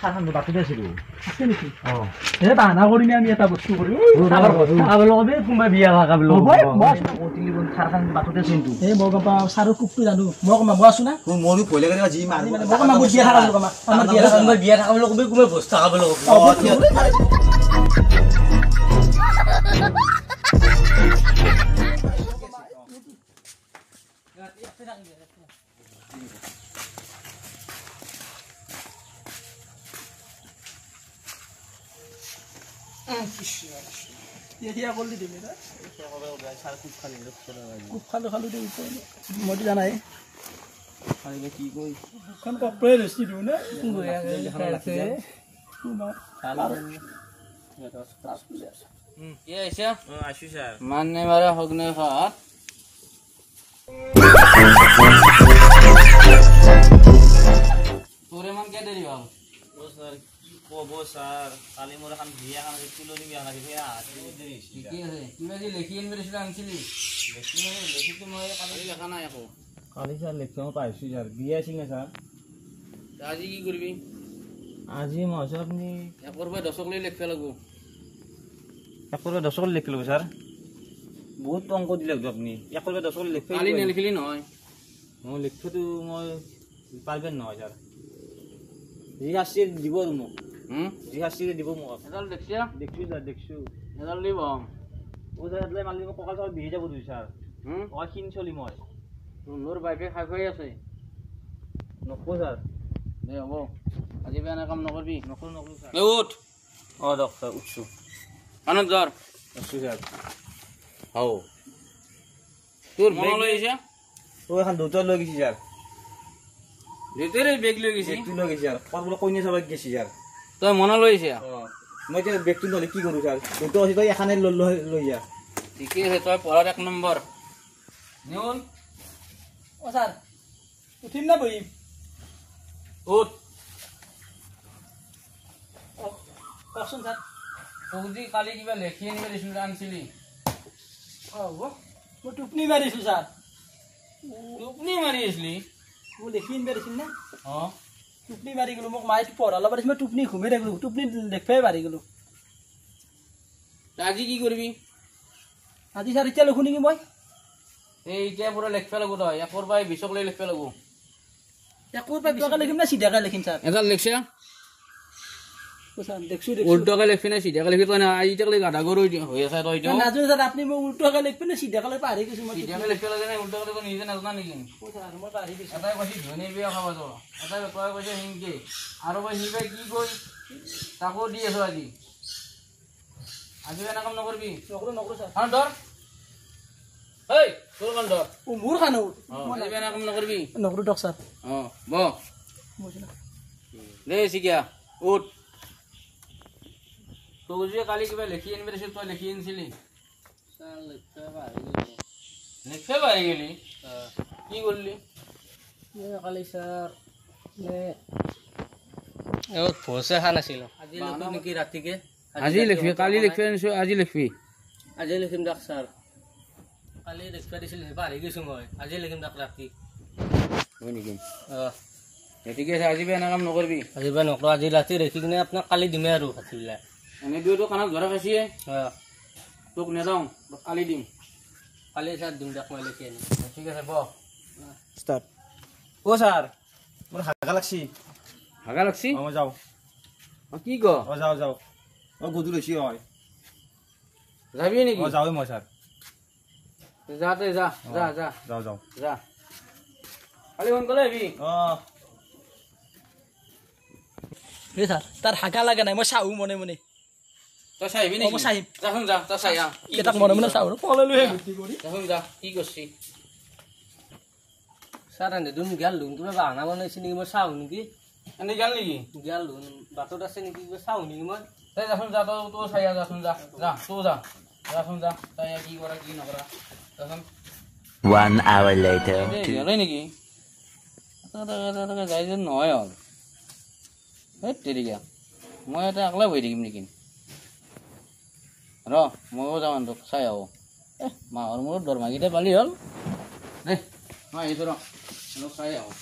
থাৰখান বাটতে আছিলো আছে নেকি এ বাহানা কৰিনে আমি এটা বস্তু কৰি আবলবে কোনবা বিয়া ভাগা বলো মই অতিলি বন থাৰখান বাটতে আছিলো এ মই গম পাওঁ সাৰু কুকটো জানো মই আছো না মোৰো ভয় লাগে জি মাৰ মানে মই বিয়া থাকা বলো আমাৰ বিয়া থাকা বলো কোনবা বস থাকা বলো এতিয়া করলি দিবি না খুব খালো দেই মইতো জানাই কি কই কোন কপড়ে রেসি দিও না কি আইছে আইছো স্যার মানে মারা হগনে খাত তোরে মান কে দেরি বাবু ও স্যার কবো স্যার কালি মোর খান বিয়া খান তুলনি বিয়া লাগি ফেরা দেরি ঠিক আছে তুমি যে লেখি এনবে সেটা আনছিলি লেখি তো মই কালি লেখা নাই আকো কালি স্যার লেখছো পাইছো স্যার বিয়া সিনে স্যার আজি কি করবি আজি মাছ আপনি একর ভাই 10 লই লেখা লাগবো একর 10 লিখলো স্যার বহুত অঙ্ক দিলে আপনি একর 10 লিখে কালি নেলিখলি নহয় মই লিখতো মই পারবেন না স্যার জি আসছে দিব মোক জি আসছে দিব মোক এডাল দেখছিয়া দেখছো স্যার দেখছো এডাল লিব ও স্যার মালি মোক ককাল সব বিহে যাব দুই স্যার ও কিন চলি মই তোর বাইকে খাই খাই আছে নকো স্যার দে হব আজি বেয়া কাম নকৰবি নকো স্যার এ উঠ ও ডক্টর উঠছো আনন্দ ধর উঠছো স্যার হাও তোর মন লই আইছে ও এখন দুটো লই গেছি স্যার ভিতরে বেগ লই গেছি বেগটো লই গেছি স্যার কত বলে কইনে সবাই গেছি স্যার তুই মন লই আইছে মই যে বেগটো নলে কি করু স্যার দুটো আছে তো এখানে লই যা ঠিক আছে তুই পড়ার 1 নম্বর নিউন ও স্যার উঠিম না বইম উঠ কওকচোন স্যার তুই কালি কিবা লেখি আনিব দিছিল আনছিলি হ'ব মই টুপনি মাৰিছো স্যার টুপনি মারি আসলি মই দেখি আনবা দিছিল না ও টুপনি মারি গেলো মোক মাই পঢ়ালা পারিস মই টুপনি ঘুমে থাকলো টুপনি দেখবাই পারি গেলো আজি কি করবি আজি স্যার এতিয়া লিখো নেকি মই এই ইটা পুরো লেখবা লাগবো তই একর বাই 20 লই লেখবা লাগবো একো পা বিশকা লিখিম না সিধাকে লিখিম স্যার এডাল লেখছা ও স্যার দেখছো উল্টোকে লিখবি না সিধাকে লিখবি তই না আইটাক লাগি গাধা গরু হই আছে তই তো নাজু স্যার আপনি মোক উল্টোকে লিখবেন না সিধাকে পাহৰি গৈছো মই সিধাকে লিখবা লাগে না উল্টোকে তো নিজে নাজনা নেকি ও স্যার মই পাহৰি গৈছো এটাই কৈছি ধনী বিয়া খাবা তো এটাই তই কৈছে হিংকে আৰু ভাই হিবাই কি কই তাকো দি আছো আজি আজি এনা কাম নকৰবি নকৰো স্যাৰ হন ধৰ এই তোৰ কাম ধৰ ও মোৰ খানো আজি এনা কাম নকৰবি নকৰো ডক স্যার ব বুঝিনা দে শিকিয়া উঠ তোক যে কালি কিবা লেখি আনিব দিছিল তই লেখি আনিছিলি লিখে পাৰি গেলি কি কৰলি কালি স্যাৰ ভোজে খা নাছিল আজি লিখো নেকি ৰাতিকে আজি লিখবি কালি লিখবি আনিছো আজি লিখবি আজি লিখিম ডাক স্যার কালি লিখবা দিছিল পাহৰি গৈছো মই আজি লিখিম ডাক ৰাতি হয় নেকি ঠিক আছে আজি এনে কাম নকৰবি আজি বা নকৰো আজি ৰাতি ৰাখি কিনে আপোনাক কালি দিমে আৰু ভাতিলা এনে দুইটো কাণত ধৰা খাইছিয়ে তোক নেদাওঁ কালি দিম কালি স্যার দিম ডাক মই লিখি আনিম ঠিক আছে ব স্টার্ট ও স্যার মোর হাগা লাগছি হাগা লাগছি ও যাও কি ক ও যাও যাও ও গুদু লইছি হয় যাবি নেকি ও যাও মই স্যার যাতে যা যা যা যাও যাও যা কালি ফোন করে আহিবি হে স্যার তার হাগা লাগে নাই মই চাহু মনে মনে তই চাহিবি নেকি মই চাহিম যাচোন যা তই চাই আহ কেটাক মনে মনে চাহু পলে লৈ গুটি কৰি যাচোন যা কি করছি স্যার আনে দুন গেল দুন কিবা বাহানা বনাইছি নেকি মই চাহু নেকি এনে গেল নেকি গেল দুন বাটত আছে নেকি কিবা চাহু নেকি মই তই যাচোন যা তই চাই আহ যাচোন যা যা তই যা যাচোন যা তাই কি কৰা কি নকৰা যাচোন 1 hour later. গেলে নেকি যাই যেন নহয় আৰু এই তেৰিকা মই এটা আকলাই বহি থাকিম নেকি ৰ ময়ো যাওঁ তোক চাই আহোঁ মাহৰ মূৰত দৰমাকেইটা পালি হ'ল দে মই আহিছোঁ ৰ চাই আহোঁ